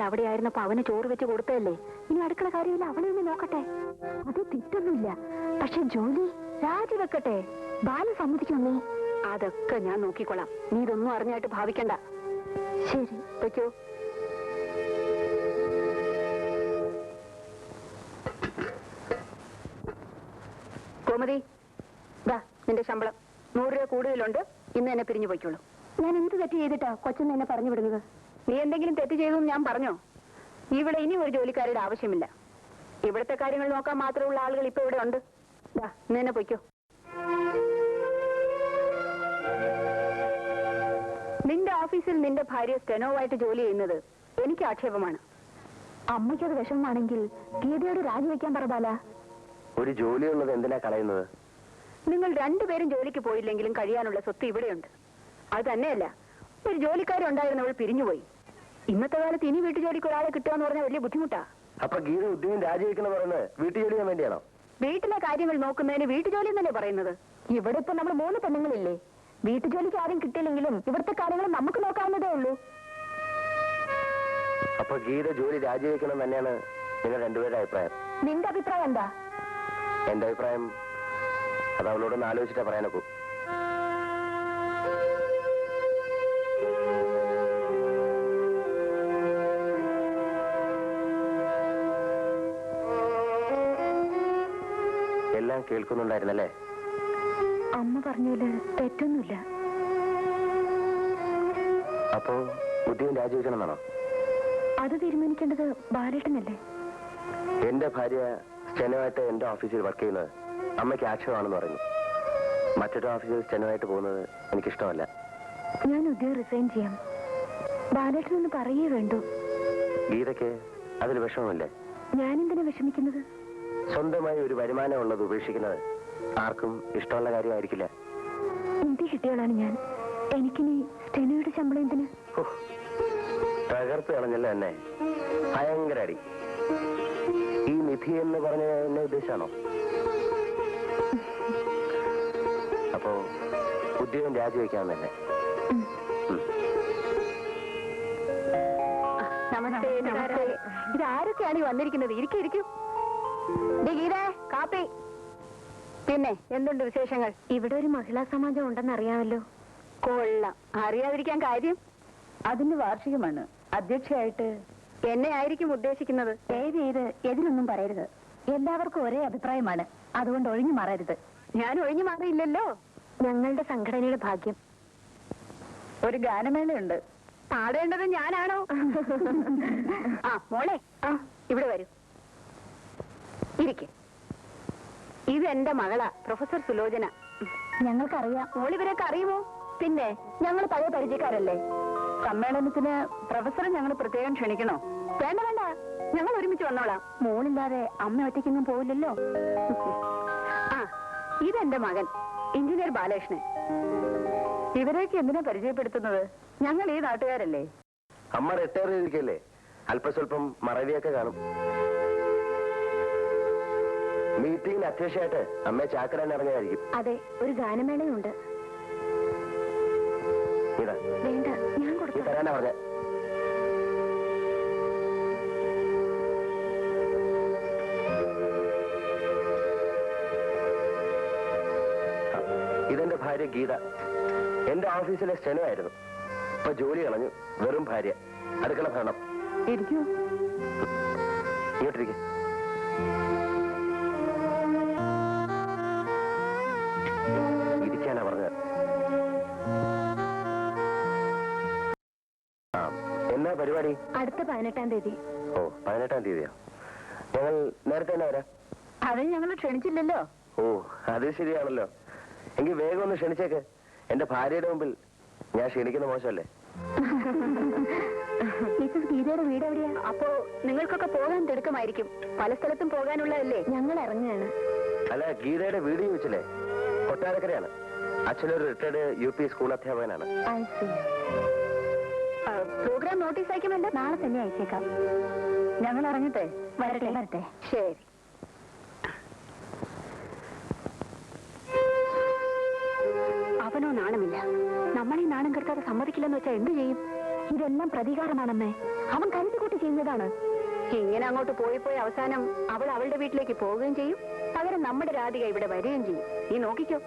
നാൾ അവിടെ ആയിരുന്നപ്പോ അവന് ചോറ് വെച്ച് കൊടുത്തതല്ലേ. ഇനി അടുക്കള കാര്യമില്ല, അവനെ ഒന്ന് നോക്കട്ടെ. അത് തെറ്റൊന്നുമില്ല. പക്ഷെ ജോലി രാജിവെക്കട്ടെ. ബാലൻ സമ്മതിക്കുന്നേ. അതൊക്കെ ഞാൻ നോക്കിക്കൊള്ളാം. നീ ഇതൊന്നും അറിഞ്ഞായിട്ട് ഭാവിക്കണ്ട. ശരി, വെക്കോ. കോമതി, ദാ നിന്റെ ശമ്പളം 100 രൂപ കൂടുതലുണ്ട്. ഇന്ന് എന്നെ പിരിഞ്ഞു പോയിക്കോളൂ. ഞാൻ എന്ത് തെറ്റ് ചെയ്തിട്ടാ കൊച്ചെന്ന് എന്നെ പറഞ്ഞു വിടുന്നത്? നീ എന്തെങ്കിലും തെറ്റ് ചെയ്തെന്ന് ഞാൻ പറഞ്ഞോ? ഇവിടെ ഇനി ഒരു ജോലിക്കാരുടെ ആവശ്യമില്ല. ഇവിടുത്തെ കാര്യങ്ങൾ നോക്കാൻ മാത്രമുള്ള ആളുകൾ ഇപ്പൊ ഇവിടെ ഉണ്ട്. ദാ ഇന്ന് തന്നെ പൊയ്ക്കോ. നിന്റെ ഓഫീസിൽ നിന്റെ ഭാര്യ സ്റ്റെനോവായിട്ട് ജോലി ചെയ്യുന്നത് എനിക്ക് ആക്ഷേപമാണ്. അമ്മയ്ക്കത് വിഷമമാണെങ്കിൽ ഗീതയോട് രാജിവെക്കാൻ പറ. ഒരു ജോലിയുള്ളത് എന്തിനാ കളയുന്നത്? നിങ്ങൾ രണ്ടുപേരും ജോലിക്ക് പോയില്ലെങ്കിലും കഴിയാനുള്ള സ്വത്ത് ഇവിടെയുണ്ട്. അത് തന്നെയല്ല, ഒരു ജോലിക്കാരുണ്ടായിരുന്നവൾ പിരിഞ്ഞുപോയി. ഇന്നത്തെ കാലത്ത് ഇനി വീട്ടുജോലിക്ക് ഒരാളെ കിട്ടുക എന്ന് പറഞ്ഞാൽ വലിയ ബുദ്ധിമുട്ടാ. അപ്പൊ ഗീത ഉദ്യോഗം രാജിവെക്കണം പറയുന്നത് വീട്ടുജോലി ചെയ്യാൻ വേണ്ടിയാണോ? വീട്ടിലെ കാര്യങ്ങൾ നോക്കുന്നതിന് വീട്ടുജോലി എന്നല്ലേ പറയുന്നത്? ഇവിടെ ഇപ്പൊ നമ്മൾ 3 പെണ്ണുങ്ങളില്ലേ? വീട്ടുജോലിക്ക് ആരും കിട്ടിയില്ലെങ്കിലും ഇവിടുത്തെ കാര്യങ്ങൾ നമുക്ക് നോക്കാവുന്നതേ ഉള്ളൂ. അപ്പൊ ഗീത ജോലി രാജിവെക്കണം തന്നെയാണ് നിങ്ങൾ രണ്ടുപേരുടെ അഭിപ്രായം? നിന്റെ അഭിപ്രായം എന്താ? എന്റെ അഭിപ്രായം അത് അവളോടൊന്ന് ആലോചിച്ചിട്ടാ പറയാനൊക്കൂ. എല്ലാം കേൾക്കുന്നുണ്ടായിരുന്നല്ലേ? അമ്മ പറഞ്ഞതില് തെറ്റൊന്നുമില്ല. അപ്പോ ഉദ്യോഗം രാജിവെക്കണമെന്നാണോ? അത് തീരുമാനിക്കേണ്ടത് ബാലേട്ടനല്ലേ? എന്റെ ഭാര്യ സ്റ്റെനോയായിട്ട് എന്റെ ഓഫീസിൽ വർക്ക് ചെയ്യുന്നത് അമ്മയ്ക്ക് ആക്ഷേപമാണെന്ന് പറയുന്നു. മറ്റൊരു ഓഫീസിൽ സ്റ്റെനോയായിട്ട് പോകുന്നത് എനിക്കിഷ്ടമല്ല. ഞാൻ ഉദ്യോഗം റിസൈൻ ചെയ്യാം. ബാലേട്ടനൊന്ന് പറയേ വേണ്ടു. ഗീതയ്ക്ക് അതിൽ വിഷമമില്ലേ? ഞാനെന്തിനാ വിഷമിക്കുന്നത്? സ്വന്തമായി ഒരു വരുമാനം ഉള്ളത് ഉപേക്ഷിക്കുന്നത് ആർക്കും ഇഷ്ടമുള്ള കാര്യമായിരിക്കില്ല. നിധി കിട്ടിയോളാണ് ഞാൻ. എനിക്കിനി സ്റ്റെനോയുടെ ശമ്പളം എന്തിന്? തകർത്ത് കളഞ്ഞല്ലോ എന്നെ. ഭയങ്കര അടി. ഈ നിധി എന്ന് പറഞ്ഞ എന്നെ ഉദ്ദേശാണോ? അപ്പോ ഉദ്യോഗം രാജിവെക്കാമെന്നല്ലേ? നമസ്തേ. നമസ്തേ. ഇതാരൊക്കെയാണ് ഈ വന്നിരിക്കുന്നത്? ഇരിക്കും. ഗീതേ, കാപ്പി. പിന്നെ എന്തുണ്ട് വിശേഷങ്ങൾ? ഇവിടെ ഒരു മഹിളാ സമാജം ഉണ്ടെന്ന് അറിയാമല്ലോ. കൊള്ളാം. അറിയാതിരിക്കാൻ കാര്യം? അതിന്റെ വാർഷികമാണ്. അധ്യക്ഷയായിട്ട് എന്നെ ആയിരിക്കും ഉദ്ദേശിക്കുന്നത്. ദയവേത് എതിലൊന്നും പറയരുത്. എല്ലാവർക്കും ഒരേ അഭിപ്രായമാണ്. അതുകൊണ്ട് ഒഴിഞ്ഞു മാറരുത്. ഞാൻ ഒഴിഞ്ഞു മാറിയില്ലല്ലോ. ഞങ്ങളുടെ സംഘടനയുടെ ഭാഗ്യം. ഒരു ഗാനമേളയുണ്ട്. പാടേണ്ടത് ഞാനാണോ? ആ മോളെ, ഇവിടെ വരൂ. ഇരിക്കെ. ഇത് എന്റെ മകളാ, പ്രൊഫസർ സുലോചന. ഞങ്ങൾക്കറിയാം. മോളിവരൊക്കെ അറിയുമോ? പിന്നെ ഞങ്ങൾ പഴയ പരിചയക്കാരല്ലേ. സമ്മേളനത്തിന് പ്രൊഫസറെ ഞങ്ങൾ പ്രത്യേകം ക്ഷണിക്കണോ? വേണ്ട, ഞങ്ങൾ ഒരുമിച്ച് വന്നോളാം. മോളില്ലാതെ അമ്മ ഒറ്റയ്ക്കൊന്നും പോവില്ലല്ലോ. ആ, ഇതെന്റെ മകൻ എഞ്ചിനീയർ ബാലകൃഷ്ണൻ. ഇവരേക്ക് എന്തിനാ പരിചയപ്പെടുത്തുന്നത്? ഞങ്ങൾ ഈ നാട്ടുകാരല്ലേ. അമ്മ റിട്ടയർ ചെയ്തിരിക്കല്ലേ? അല്പസ്വല്പം മറവിയൊക്കെ കാണും. മീറ്റിംഗിന് അധ്യക്ഷയായിട്ട് അമ്മയെ ചാക്കരാൻ ഇറങ്ങിയതായിരിക്കും. അതെ, ഒരു ഗാനമേളയുണ്ട്. വേണ്ട, ഞാൻ കൊടുത്തു. തരാനാ പറഞ്ഞ. ഇതെന്റെ ഭാര്യ ഗീത. എന്റെ ഓഫീസിലെ സ്റ്റെനോ ആയിരുന്നു. ഇപ്പൊ ജോലി കളഞ്ഞു. വെറും ഭാര്യ. അടുക്കള ഭരണം. ഇരിക്കൂ. ഇങ്ങോട്ടിരിക്കും. ഇരിക്കാനാ പറഞ്ഞത്. എന്നാ പരിപാടി? അടുത്ത 18-ാം തീയതി. ഓ, 18-ാം തീയതിയോ? ഞങ്ങൾ നേരത്തെ തന്നെ വരാം. അത് ഞങ്ങൾ ക്ഷണിച്ചില്ലല്ലോ. ഓ, അത് ശരിയാണല്ലോ. എങ്കിൽ വേഗം ഒന്ന് ക്ഷണിച്ചേക്ക്. എന്റെ ഭാര്യയുടെ മുമ്പിൽ ഞാൻ ക്ഷണിക്കുന്ന മോശമല്ലേ? ഗീതയുടെ വീട് എവിടെയാ? അപ്പോ നിങ്ങൾക്കൊക്കെ പോകാൻ തിടുക്കമായിരിക്കും. പല സ്ഥലത്തും പോകാനുള്ളതല്ലേ. ഞങ്ങൾ ഇറങ്ങുകയാണ്. അല്ല, ഗീതയുടെ വീട് ചോദിച്ചില്ലേ? കൊട്ടാരക്കരയാണ്. അച്ഛനൊരു റിട്ടയർഡ് UP സ്കൂൾ അധ്യാപകനാണ്. പ്രോഗ്രാം നോട്ടീസ് അയക്കുമല്ലോ. നാളെ തന്നെ അയച്ചേക്കാം. ഞങ്ങൾ ഇറങ്ങട്ടെ? വരട്ടെ. ശരി. അവനോ നാണമില്ല. നമ്മളീ നാണം കെടുത്താതെ സമ്മതിക്കില്ലെന്ന് വെച്ചാൽ എന്ത് ചെയ്യും? ഇതെല്ലാം പ്രതികാരമാണമ്മേ. അവൻ കരുതിക്കൂട്ടി ചെയ്യുന്നതാണ്. ഇങ്ങനെ അങ്ങോട്ട് പോയി പോയി അവസാനം അവൾ അവളുടെ വീട്ടിലേക്ക് പോവുകയും ചെയ്യും, പകരം നമ്മുടെ രാധിക ഇവിടെ വരികയും ചെയ്യും. നീ നോക്കിക്കോ.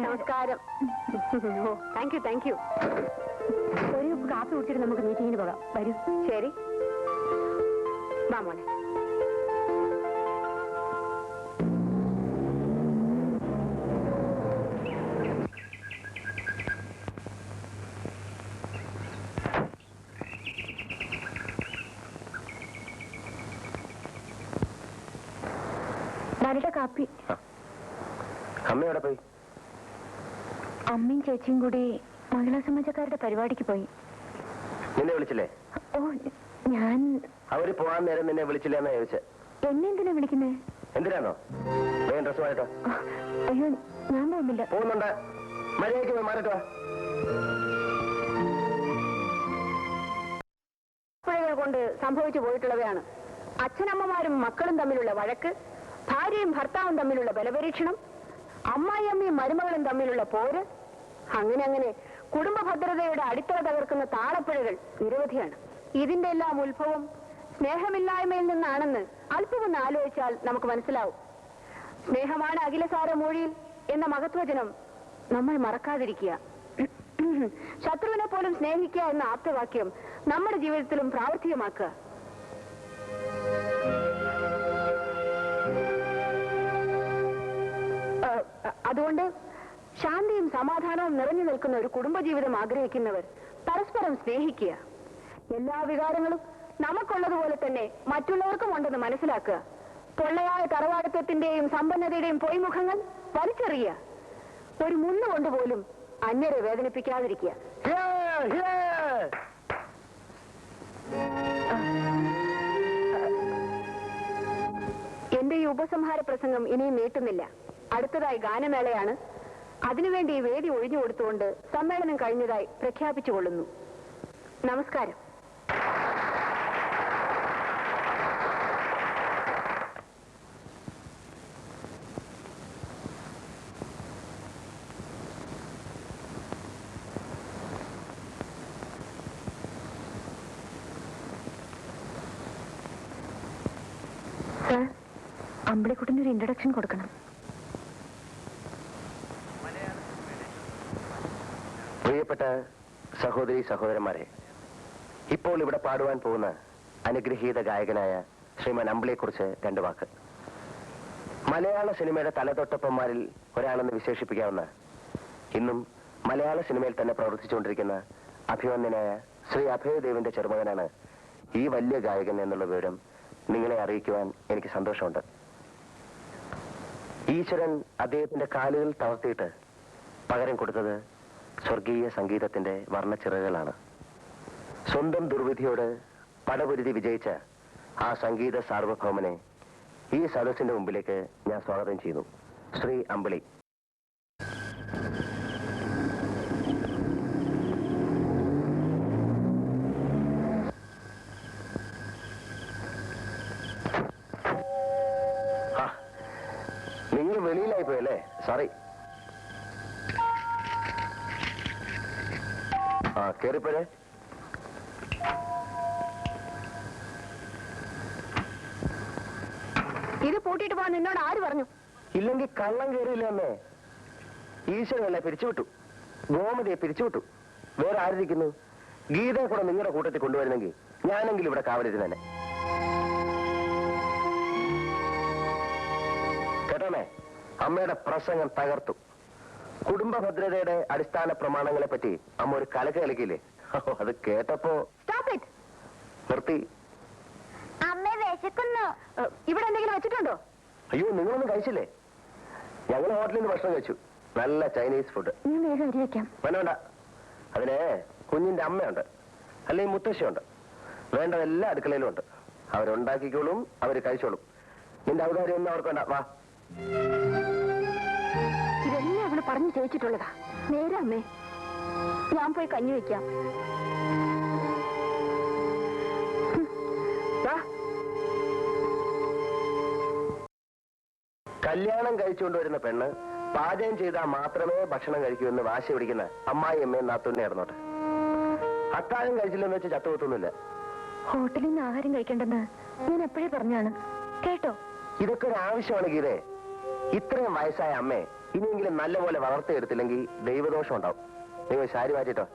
നമസ്കാരം. ഓ, താങ്ക് യു. ഒരു കാപ്പി കുടിച്ചിട്ട് നമുക്ക് മീറ്റിങ്ങിന് പോകാം. വരൂ. ശരി, വാ മോനെ. ഡാഡിയുടെ കാപ്പി. അമ്മ എവിടെ പോയി? അമ്മയും ചേച്ചിയും കൂടി മഹിളാ സമാജക്കാരുടെ പരിപാടിക്ക് പോയി. നിന്നെ വിളിച്ചില്ലേ? ഓ, ഞാൻ അവര് പോകാൻ നേരം നിന്നെ വിളിച്ചില്ല എന്നാ ചോദിച്ചേ. എന്നെ എന്തിനാ വിളിക്കുന്നേ? എന്തിനാണോ? വേഗം ഡ്രസ് മാറിട്ടോ. അയ്യോ, ഞാൻ പോകുന്നില്ല. പോകുന്നുണ്ട്. മര്യാദയ്ക്ക് മാറിട്ടോ. പിഴകൾ കൊണ്ട് സംഭവിച്ചു പോയിട്ടുള്ളവയാണ് അച്ഛനമ്മമാരും മക്കളും തമ്മിലുള്ള വഴക്ക്, ഭാര്യയും ഭർത്താവും തമ്മിലുള്ള ബലപരീക്ഷണം, അമ്മായിയമ്മയും മരുമകളും തമ്മിലുള്ള പോര്, അങ്ങനെ കുടുംബ ഭദ്രതയുടെ അടിത്തറ തകർക്കുന്ന താളപ്പിഴകൾ നിരവധിയാണ്. ഇതിന്റെ എല്ലാം ഉത്ഭവം സ്നേഹമില്ലായ്മയിൽ നിന്നാണെന്ന് അല്പമൊന്ന് ആലോചിച്ചാൽ നമുക്ക് മനസ്സിലാവും. സ്നേഹമാണ് അഖിലസാര മൊഴിയിൽ എന്ന മഹത്വചനം നമ്മൾ മറക്കാതിരിക്കുക. ശത്രുവിനെ പോലും സ്നേഹിക്കുക എന്ന ആപ്തവാക്യം നമ്മുടെ ജീവിതത്തിലും പ്രാവർത്തികമാക്കുക. അതുകൊണ്ട് ശാന്തിയും സമാധാനവും നിറഞ്ഞു നിൽക്കുന്ന ഒരു കുടുംബജീവിതം ആഗ്രഹിക്കുന്നവർ പരസ്പരം സ്നേഹിക്കുക. എല്ലാ വികാരങ്ങളും നമുക്കുള്ളതുപോലെ തന്നെ മറ്റുള്ളവർക്കും ഉണ്ടെന്ന് മനസ്സിലാക്കുക. പൊള്ളയായ തറവാടിത്തത്തിന്റെയും സമ്പന്നതയുടെയും പൊയ്മുഖങ്ങൾ വലിച്ചെറിയുക. ഒരു മുന്നുകൊണ്ടുപോലും അന്യരെ വേദനിപ്പിക്കാതിരിക്കുക. എന്റെ ഈ ഉപസംഹാര പ്രസംഗം ഇനിയും നീട്ടുന്നില്ല. അടുത്തതായി ഗാനമേളയാണ്. അതിനുവേണ്ടി ഈ വേദി ഒഴിഞ്ഞു കൊടുത്തുകൊണ്ട് സമ്മേളനം കഴിഞ്ഞതായി പ്രഖ്യാപിച്ചുകൊള്ളുന്നു. നമസ്കാരം. സർ, അമ്പിളിക്കുട്ടിനൊരു ഇൻട്രഡക്ഷൻ കൊടുക്കണം. പ്രിയപ്പെട്ട സഹോദരി സഹോദരന്മാരെ, ഇപ്പോൾ ഇവിടെ പാടുവാൻ പോകുന്ന അനുഗ്രഹീത ഗായകനായ ശ്രീമാൻ അമ്പിളിയെക്കുറിച്ച് രണ്ടു വാക്ക്. മലയാള സിനിമയുടെ തലതൊട്ടപ്പന്മാരിൽ ഒരാളെന്ന് വിശേഷിപ്പിക്കാവുന്ന, ഇന്നും മലയാള സിനിമയിൽ തന്നെ പ്രവർത്തിച്ചുകൊണ്ടിരിക്കുന്ന അഭിമന്യനായ ശ്രീ അഭയദേവിന്റെ ചെറുമകനാണ് ഈ വലിയ ഗായകൻ എന്നുള്ള വിവരം നിങ്ങളെ അറിയിക്കുവാൻ എനിക്ക് സന്തോഷമുണ്ട്. ഈശ്വരൻ അദ്ദേഹത്തിന്റെ കാലുകൾ തളർത്തിയിട്ട് പകരം കൊടുത്തത് സ്വർഗീയ സംഗീതത്തിന്റെ വർണ്ണച്ചിറകളാണ്. സ്വന്തം ദുർവിധിയോട് പടപൊരുതി വിജയിച്ച ആ സംഗീത സാർവഭൗമനെ ഈ സദസ്സിന്റെ മുമ്പിലേക്ക് ഞാൻ സ്വാഗതം ചെയ്യുന്നു. ശ്രീ അമ്പിളി. നിങ്ങൾ വെളിയിലായി പോയല്ലേ? സോറി. കേറിപ്പോരെ. ഇത് പൂട്ടിയിട്ട് പോകാൻ നിന്നോട് ആര് പറഞ്ഞു? ഇല്ലെങ്കിൽ കള്ളം കയറിയില്ല അമ്മേ. ഈശ്വരനല്ലേ പിരിച്ചുവിട്ടു, ഗോമതിയെ പിരിച്ചുവിട്ടു. വേറെ ആരിരിക്കുന്നു? ഗീതയെ കൂടെ നിങ്ങളുടെ കൂട്ടത്തിൽ കൊണ്ടുവരുന്നെങ്കിൽ ഞാനെങ്കിലും ഇവിടെ കാവലിരുന്ന് തന്നെ. കേട്ടോമേ, അമ്മയുടെ പ്രസംഗം തകർത്തു. കുടുംബ ഭദ്രതയുടെ അടിസ്ഥാന പ്രമാണങ്ങളെ പറ്റി അമ്മ ഒരു കലക്ക് കളിക്കില്ലേ? അത് കേട്ടപ്പോ നിർത്തി. അമ്മ വിശക്കുന്നു. ഇവിടെ എന്തെങ്കിലും വെച്ചിട്ടുണ്ടോ? അയ്യോ, നിങ്ങളൊന്നും കഴിച്ചില്ലേ? ഞങ്ങൾ ഹോട്ടലിൽ നിന്ന് ഭക്ഷണം കഴിച്ചു. നല്ല ചൈനീസ് ഫുഡ്. ഞാൻ വേഗം അരി വെക്കാം. വേണ്ട, അതിന് കുഞ്ഞിന്റെ അമ്മയുണ്ട്, അല്ലെങ്കിൽ മുത്തശ്ശിയുണ്ട്. വേണ്ടതെല്ലാം അടുക്കളയിലും ഉണ്ട്. അവരുണ്ടാക്കിക്കോളും, അവര് കഴിച്ചോളും. നിന്റെ ഔദാര്യം ഒന്നും അവർക്ക് വേണ്ട. വാ. ഇതെല്ലാം അവള് പറഞ്ഞു ചോദിച്ചിട്ടുള്ളതാ. നേരെ അമ്മേ, ഞാൻ പോയി കഞ്ഞി വെക്കാം. കല്യാണം കഴിച്ചുകൊണ്ട് വരുന്ന പെണ്ണ് പാചകം ചെയ്താൽ മാത്രമേ ഭക്ഷണം കഴിക്കൂ എന്ന് വാശി പിടിക്കുന്ന അമ്മായി അമ്മയും നാത്തൂന്നെ ഇറന്നോട്ടെ. അത്താഴം കഴിച്ചില്ലെന്ന് വെച്ച് ചത്തുപോത്തൊന്നുമില്ല. ഹോട്ടലിൽ നിന്ന് ആഹാരം കഴിക്കേണ്ടെന്ന് ഞാൻ എപ്പോഴേ പറഞ്ഞാണ്, കേട്ടോ? ഇതൊക്കെ ഒരു ആവശ്യമാണ് ഗീതേ. ഇത്രയും വയസ്സായ അമ്മയെ ഇനിയെങ്കിലും നല്ലപോലെ വളർത്തിയെടുത്തില്ലെങ്കിൽ ദൈവദോഷം ഉണ്ടാവും. നിങ്ങൾ ശാരി മാറ്റിട്ടോ.